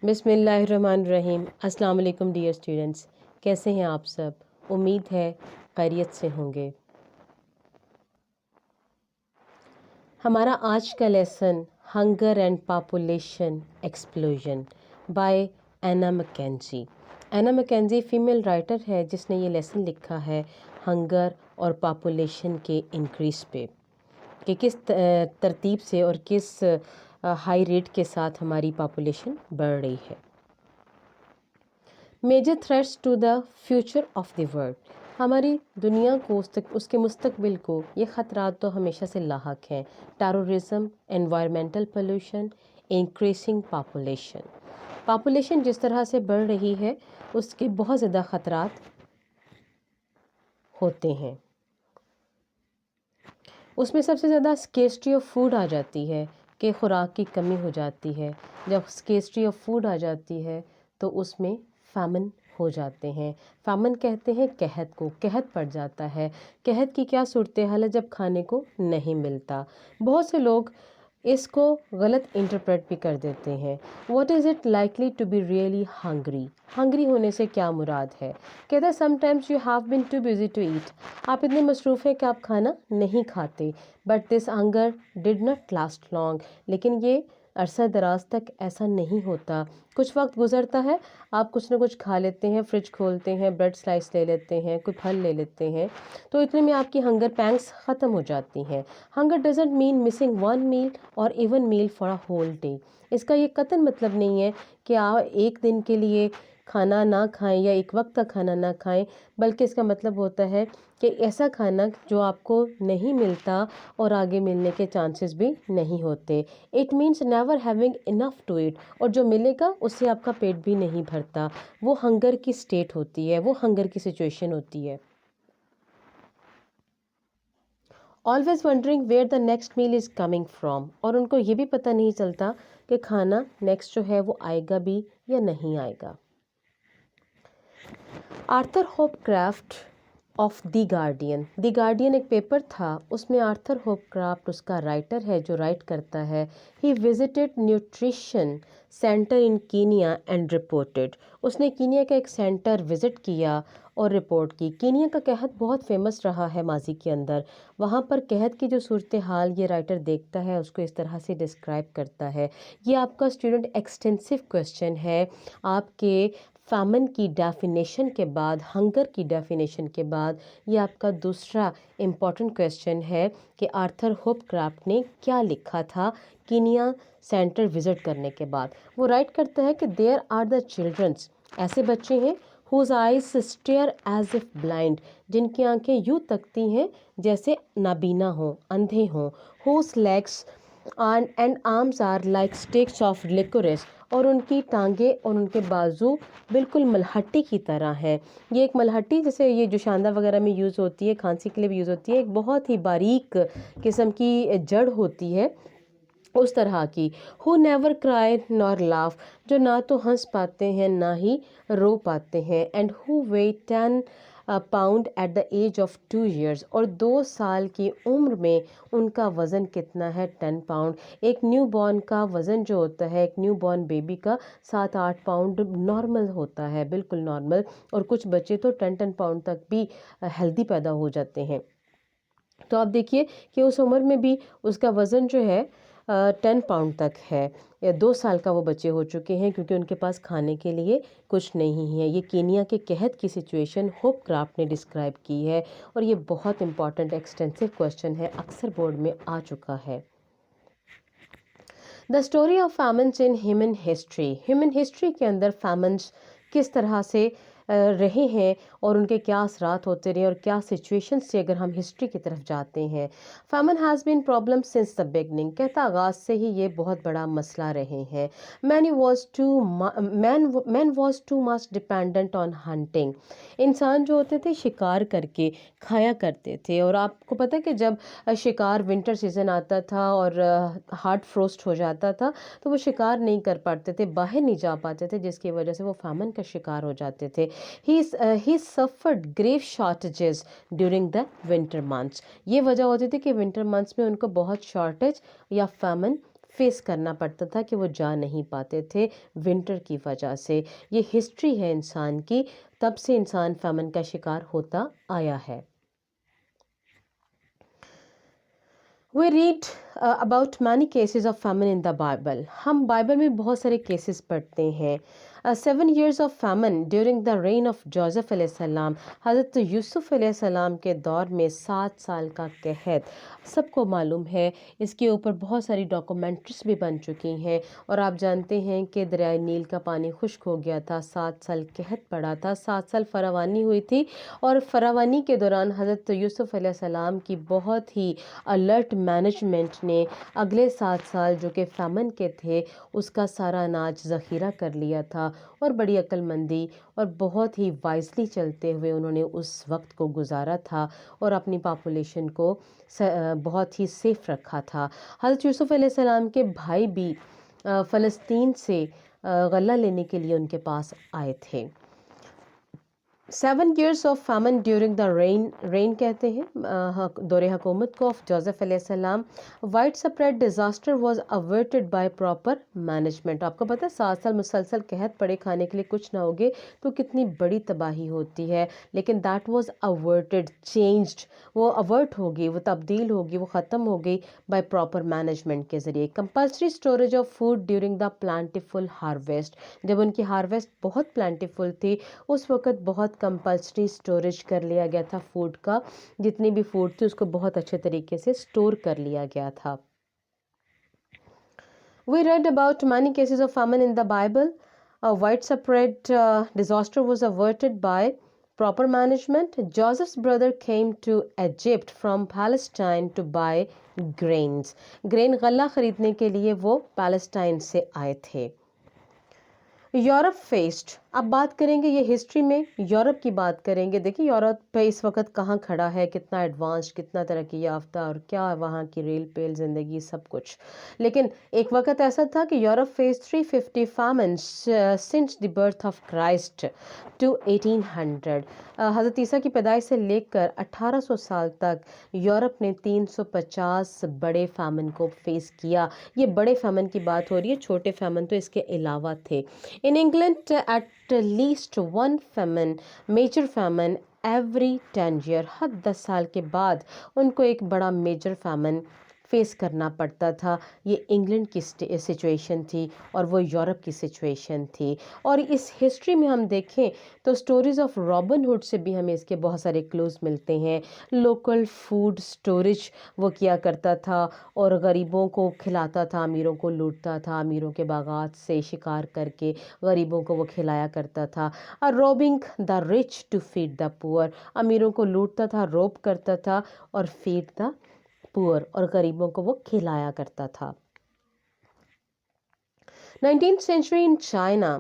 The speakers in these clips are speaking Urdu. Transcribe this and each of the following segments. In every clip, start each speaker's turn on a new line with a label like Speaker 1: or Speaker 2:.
Speaker 1: بسم اللہ الرحمن الرحیم۔ السلام علیکم ڈیئر اسٹوڈنٹس، کیسے ہیں آپ سب؟ امید ہے خیریت سے ہوں گے۔ ہمارا آج کا lesson hunger and population explosion by اینا مکینزی۔ اینا مکینزی فیمیل رائٹر ہے جس نے یہ لیسن لکھا ہے ہنگر اور پاپولیشن کے انکریز پہ، کہ کس ترتیب سے اور کس ہائی ریٹ کے ساتھ ہماری پاپولیشن بڑھ رہی ہے۔ Major threats to the future of the world, ہماری دنیا کو اس کے مستقبل کو یہ خطرات تو ہمیشہ سے لاحق ہیں۔ Terrorism, environmental pollution, increasing population جس طرح سے بڑھ رہی ہے اس کے بہت زیادہ خطرات ہوتے ہیں۔ اس میں سب سے زیادہ اسکیسٹی آف فوڈ آ جاتی ہے کہ خوراک کی کمی ہو جاتی ہے۔ جب اسکیسٹی آف فوڈ آ جاتی ہے تو اس میں فیمن ہو جاتے ہیں۔ فیمن کہتے ہیں قحط کو، قحط پڑ جاتا ہے۔ قحط کی کیا صورتحال ہے؟ جب کھانے کو نہیں ملتا۔ بہت سے لوگ اس کو غلط انٹرپریٹ بھی کر دیتے ہیں۔ What is it likely to be really hungry? Hungry ہونے سے کیا مراد ہے؟ کہتے ہیں sometimes you have been too busy to eat, آپ اتنے مصروف ہیں کہ آپ کھانا نہیں کھاتے، but this hunger did not last long, لیکن یہ عرصہ دراز تک ایسا نہیں ہوتا۔ کچھ وقت گزرتا ہے، آپ کچھ نہ کچھ کھا لیتے ہیں، فریج کھولتے ہیں، بریڈ سلائس لے لیتے ہیں، کوئی پھل لے لیتے ہیں، تو اتنے میں آپ کی ہنگر پینگس ختم ہو جاتی ہیں۔ Hunger doesn't mean missing one meal or even meal for a whole day. اس کا یہ قطعاً مطلب نہیں ہے کہ آپ ایک دن کے لیے کھانا نہ کھائیں یا ایک وقت کا کھانا نہ کھائیں، بلکہ اس کا مطلب ہوتا ہے کہ ایسا کھانا جو آپ کو نہیں ملتا اور آگے ملنے کے چانسز بھی نہیں ہوتے۔ It means never having enough to eat, اور جو ملے گا اس سے آپ کا پیٹ بھی نہیں بھرتا۔ وہ ہنگر کی سٹیٹ ہوتی ہے، وہ ہنگر کی سچویشن ہوتی ہے۔ Always wondering where the next meal is coming from, اور ان کو یہ بھی پتہ نہیں چلتا کہ کھانا نیکسٹ جو ہے وہ آئے گا بھی یا نہیں آئے گا۔ Arthur Hopcraft of the Guardian, the Guardian ایک پیپر تھا، اس میں آرتھر ہوپ کرافٹ اس کا رائٹر ہے جو رائٹ کرتا ہے he visited nutrition centre in Kenya and reported, اس نے کینیا کا ایک سینٹر وزٹ کیا اور رپورٹ کی۔ کینیا کا قحط بہت فیمس رہا ہے ماضی کے اندر، وہاں پر قحط کی جو صورتحال یہ رائٹر دیکھتا ہے اس کو اس طرح سے ڈسکرائب کرتا ہے۔ یہ آپ کا اسٹوڈنٹ ایکسٹینسو کویسچن ہے، آپ کے فیمن کی ڈیفینیشن کے بعد، ہنگر کی ڈیفینیشن کے بعد یہ آپ کا دوسرا امپورٹنٹ کویسچن ہے کہ آرتھر ہوپ کرافٹ نے کیا لکھا تھا کینیا سینٹر وزٹ کرنے کے بعد۔ وہ رائٹ کرتا ہے کہ دیر آر دا چلڈرنس، ایسے بچے ہیں whose eyes stare as if blind، جن کی آنکھیں یوں تکتی ہیں جیسے نابینا ہوں، اندھے ہوں، whose legs and arms are like sticks of licorice، اور ان کی ٹانگیں اور ان کے بازو بالکل ملہٹی کی طرح ہے۔ یہ ایک ملہٹی جیسے یہ جو شاندہ وغیرہ میں یوز ہوتی ہے، کھانسی کے لیے بھی یوز ہوتی ہے، ایک بہت ہی باریک قسم کی جڑ ہوتی ہے اس طرح کی۔ who never cry nor laugh، جو نہ تو ہنس پاتے ہیں نہ ہی رو پاتے ہیں، and who weigh 10 pound at the age of 2 years، اور 2 سال کی عمر میں ان کا وزن کتنا ہے؟ 10 پاؤنڈ۔ ایک نیو بورن کا وزن جو ہوتا ہے، ایک نیو بورن بیبی کا 7-8 پاؤنڈ نارمل ہوتا ہے، بالکل نارمل، اور کچھ بچے تو 10 پاؤنڈ تک بھی ہیلدی پیدا ہو جاتے ہیں۔ تو آپ دیکھیے کہ اس عمر میں بھی اس کا وزن جو ہے 10 پاؤنڈ تک ہے، یا 2 سال کا وہ بچے ہو چکے ہیں کیونکہ ان کے پاس کھانے کے لیے کچھ نہیں ہے۔ یہ کینیا کے قحط کی سچویشن ہوپ کرافٹ نے ڈسکرائب کی ہے، اور یہ بہت امپورٹنٹ ایکسٹینسو کویسچن ہے، اکثر بورڈ میں آ چکا ہے۔ The story of famines in human history, human history کے اندر فیمنس کس طرح سے رہے ہیں اور ان کے کیا اثرات ہوتے رہے اور کیا سچویشن سے اگر ہم ہسٹری کی طرف جاتے ہیں۔ Famine has been problem since the beginning, کہتا آغاز سے ہی یہ بہت بڑا مسئلہ رہے ہیں۔ Man was too much dependent on hunting, انسان جو ہوتے تھے شکار کر کے کھایا کرتے تھے، اور آپ کو پتہ ہے کہ جب شکار ونٹر سیزن آتا تھا اور ہارڈ فروسٹ ہو جاتا تھا تو وہ شکار نہیں کر پاتے تھے، باہر نہیں جا پاتے تھے، جس کی وجہ سے وہ فیمن کا شکار ہو جاتے تھے۔ He suffered grave shortages during the winter months، یہ وجہ ہوتی تھی کہ ونٹر منتھس میں ان کو بہت شارٹیج یا فیمن فیس کرنا پڑتا تھا کہ وہ جا نہیں پاتے تھے ونٹر کی وجہ سے. یہ ہسٹری ہے انسان کی، تب سے انسان فیمن کا شکار ہوتا آیا ہے. We read about many cases of famine in the Bible. ہم بائبل میں بہت سارے کیسز پڑھتے ہیں. 7 years of famine during the reign of Joseph علیہ السلام. حضرت یوسف علیہ السلام کے دور میں 7 سال کا قحط سب کو معلوم ہے. اس کے اوپر بہت ساری ڈاکومنٹریز بھی بن چکی ہیں، اور آپ جانتے ہیں کہ دریائے نیل کا پانی خشک ہو گیا تھا. 7 سال قحط پڑا تھا، 7 سال فراوانی ہوئی تھی، اور فراوانی کے دوران حضرت یوسف علیہ السلام کی بہت ہی الرٹ مینجمنٹ نے اگلے 7 سال جو کہ فیمن کے تھے اس کا سارا اناج ذخیرہ کر لیا تھا، اور بڑی عقل مندی اور بہت ہی وائزلی چلتے ہوئے انہوں نے اس وقت کو گزارا تھا اور اپنی پاپولیشن کو بہت ہی سیف رکھا تھا. حضرت یوسف علیہ السلام کے بھائی بھی فلسطین سے غلہ لینے کے لیے ان کے پاس آئے تھے. 7 years of famine during the reign کہتے ہیں دور حکومت کو آف جوزف علیہ السلام. Widespread disaster was averted by proper management. آپ کو پتہ ہے 7 سال مسلسل قحط پڑے، کھانے کے لیے کچھ نہ ہوگے تو کتنی بڑی تباہی ہوتی ہے، لیکن that was averted, changed. وہ avert ہوگی، وہ تبدیل ہوگی، وہ ختم ہوگی by proper management کے ذریعے. compulsory storage of food during the plentiful harvest. جب ان کی ہارویسٹ بہت پلانٹیفل تھی اس وقت بہت کمپلسری سٹوریج کر لیا گیا تھا فوڈ کا. جتنی بھی فوڈ تھی اس کو بہت اچھے طریقے سے سٹور کر لیا گیا تھا. We read about many cases of famine in the Bible. A widespread disaster was averted by proper management. Joseph's brother came to Egypt from Palestine to buy grains. Green غلہ خریدنے کے لیے وہ پیلسٹائن سے آئے تھے. Europe faced. اب بات کریں گے یہ ہسٹری میں یورپ کی بات کریں گے. دیکھیں یورپ پہ اس وقت کہاں کھڑا ہے، کتنا ایڈوانس، کتنا ترقی یافتہ، اور کیا وہاں کی ریل پیل زندگی سب کچھ. لیکن ایک وقت ایسا تھا کہ Europe face 350 famines since the birth of Christ to 1800. حضرت عیسیٰ کی پیدائش سے لے کر 1800 سال تک یورپ نے 350 بڑے فیمن کو فیس کیا. یہ بڑے فیمن کی بات ہو رہی ہے، چھوٹے فیمن تو اس کے علاوہ تھے. In England, at least one famine, major famine every 10 years. ہر 10 سال کے بعد ان کو ایک بڑا میجر فیمن فیس کرنا پڑتا تھا. یہ انگلینڈ کی سچویشن تھی اور وہ یورپ کی سچویشن تھی. اور اس ہسٹری میں ہم دیکھیں تو سٹوریز آف رابن ہوڈ سے بھی ہمیں اس کے بہت سارے کلوز ملتے ہیں. لوکل فوڈ سٹوریج وہ کیا کرتا تھا اور غریبوں کو کھلاتا تھا، امیروں کو لوٹتا تھا، امیروں کے باغات سے شکار کر کے غریبوں کو وہ کھلایا کرتا تھا. Robbing the rich to feed the poor. امیروں کو لوٹتا تھا، روب کرتا تھا، اور فیڈ دا پور، اور غریبوں کو وہ کھلایا کرتا تھا. 19th century in China.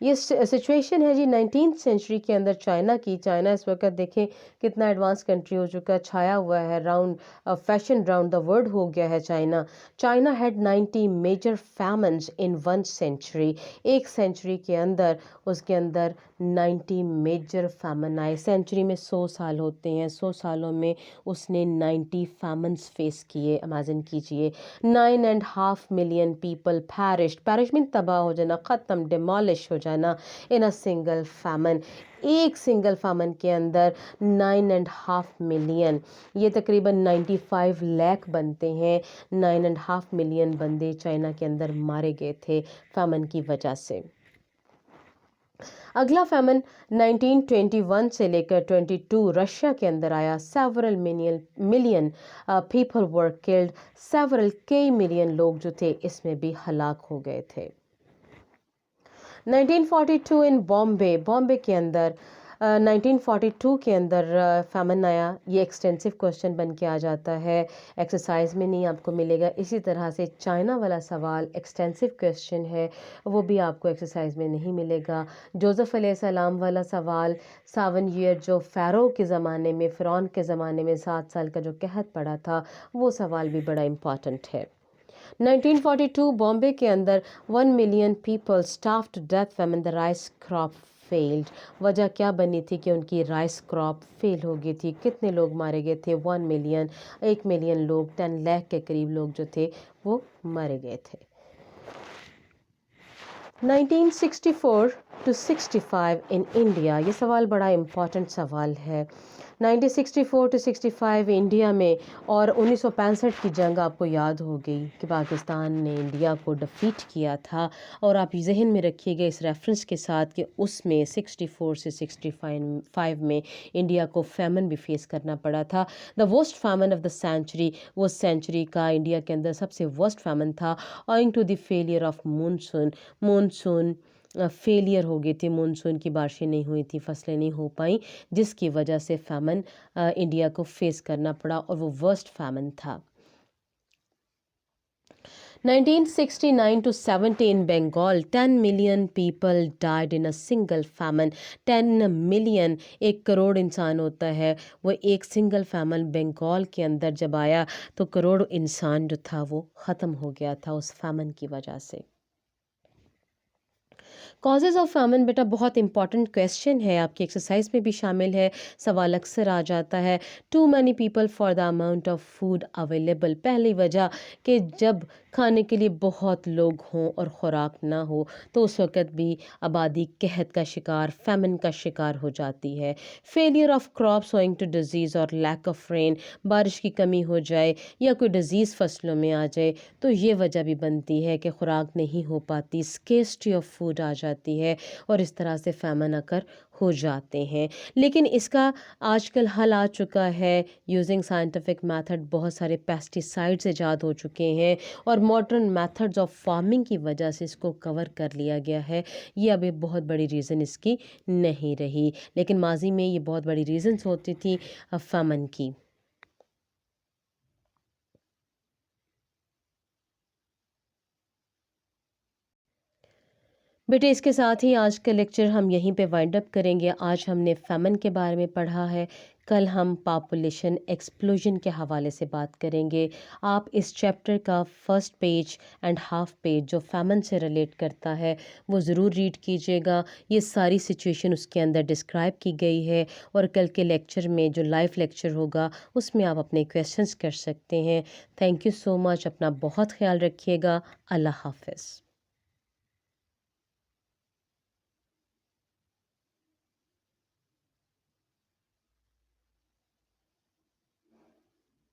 Speaker 1: یہ سچویشن ہے جی 19th سینچری کے اندر چائنا کی. چائنا اس وقت دیکھیں کتنا ایڈوانس کنٹری ہو چکا ہے، چھایا ہوا ہے، فیشن راؤنڈ دا ورلڈ ہو گیا ہے چائنا. چائنا ہیڈ 90 میجر فیمنز ان 1 سینچری. ایک سینچری کے اندر اس کے اندر 90 میجر فیمن آئے. سینچری میں 100 سال ہوتے ہیں، 100 سالوں میں اس نے 90 فیمنز فیس کیے. امیجن کیجئے. 9.5 million people perished. پیرش میں تباہ ہو جانا، ختم، ڈیمالش ہو جانا in a single famine. ایک سنگل فیمن کے اندر 9.5 ملین، یہ تقریباً 95 لاکھ بنتے ہیں. 9.5 ملین بندے چائنا کے اندر مارے گئے تھے فیمن کی وجہ سے. اگلا فیمن 1921 سے لے کر 22 رشیا کے اندر آیا. several million people were killed. کئی ملین لوگ جو تھے اس میں بھی ہلاک ہو گئے تھے. 1942 ان بامبے کے اندر 1942 کے اندر فیمن آیا. یہ ایکسٹینسو کوشچن بن کے آ جاتا ہے، ایکسرسائز میں نہیں آپ کو ملے گا. اسی طرح سے چائنا والا سوال ایکسٹینسو کوشچن ہے، وہ بھی آپ کو ایکسرسائز میں نہیں ملے گا. جوزف علیہ السلام والا سوال 7 ایئر جو فیرو کے زمانے میں، فرعون کے زمانے میں 7 سال کا جو قحط پڑا تھا، وہ سوال بھی بڑا امپورٹنٹ ہے. 1942 بامبے کے اندر 1 million people starved to death when the rice crop failed. وجہ کیا بنی تھی کہ ان کی رائس کراپ فیل ہو گئی تھی. کتنے لوگ مارے گئے تھے؟ 1 ملین، 1 ملین لوگ، 10 لاکھ کے قریب لوگ جو تھے وہ مارے گئے تھے. 1964 to 65 in India. یہ سوال بڑا امپورٹنٹ سوال ہے. 1964 to 65 انڈیا میں، اور 1965 کی جنگ آپ کو یاد ہو گئی کہ پاکستان نے انڈیا کو ڈیفیٹ کیا تھا. اور آپ ذہن میں رکھیے گا اس ریفرنس کے ساتھ کہ اس میں 64 سے 65 میں انڈیا کو فیمن بھی فیس کرنا پڑا تھا. The worst famine of the century, وہ سینچری کا انڈیا کے اندر سب سے ورسٹ فیمن تھا. Owing to the failure of monsoon failure ہو گئی تھی. مونسون کی بارشیں نہیں ہوئی تھیں، فصلیں نہیں ہو پائیں، جس کی وجہ سے فیمن انڈیا کو فیس کرنا پڑا، اور وہ ورسٹ فیمن تھا. 1969 to 70 in Bengal, 10 million people died in a single famine. 10 million، 1 crore انسان ہوتا ہے، وہ ایک سنگل فیمن بنگال کے اندر جب آیا تو کروڑ انسان جو تھا وہ ختم ہو گیا تھا اس فیمن کی وجہ سے. کازز آف فیمن بیٹا بہت امپورٹنٹ کویسچن ہے، آپ کی ایکسرسائز میں بھی شامل ہے، سوال اکثر آ جاتا ہے. Too many people for the amount of food available. پہلی وجہ کہ جب کھانے کے لیے بہت لوگ ہوں اور خوراک نہ ہو تو اس وقت بھی آبادی قحط کا شکار، فیمن کا شکار ہو جاتی ہے. Failure of crops owing to disease اور لیک آف رین. بارش کی کمی ہو جائے یا کوئی ڈیزیز فصلوں میں آ جائے تو یہ وجہ بھی بنتی ہے کہ خوراک نہیں ہو پاتی، اسکیسٹی آف فوڈ آ جاتی ہے اور اس طرح سے فیمن اکر ہو جاتے ہیں. لیکن اس کا آج کل حل آ چکا ہے یوزنگ سائنٹیفک میتھڈ. بہت سارے پیسٹیسائڈز ایجاد ہو چکے ہیں اور ماڈرن میتھڈز آف فارمنگ کی وجہ سے اس کو کور کر لیا گیا ہے. یہ اب ایک بہت بڑی ریزن اس کی نہیں رہی، لیکن ماضی میں یہ بہت بڑی ریزنز ہوتی تھی فیمن کی. بیٹے اس کے ساتھ ہی آج کا لیکچر ہم یہیں پہ وائنڈ اپ کریں گے. آج ہم نے فیمن کے بارے میں پڑھا ہے، کل ہم پاپولیشن ایکسپلوژن کے حوالے سے بات کریں گے. آپ اس چیپٹر کا first page and half page جو فیمن سے ریلیٹ کرتا ہے وہ ضرور ریڈ کیجیے گا. یہ ساری سچویشن اس کے اندر ڈسکرائب کی گئی ہے، اور کل کے لیکچر میں جو لائیو لیکچر ہوگا اس میں آپ اپنے کویشچنس کر سکتے ہیں. تھینک یو سو مچ. اپنا بہت خیال رکھیے گا. اللہ حافظ.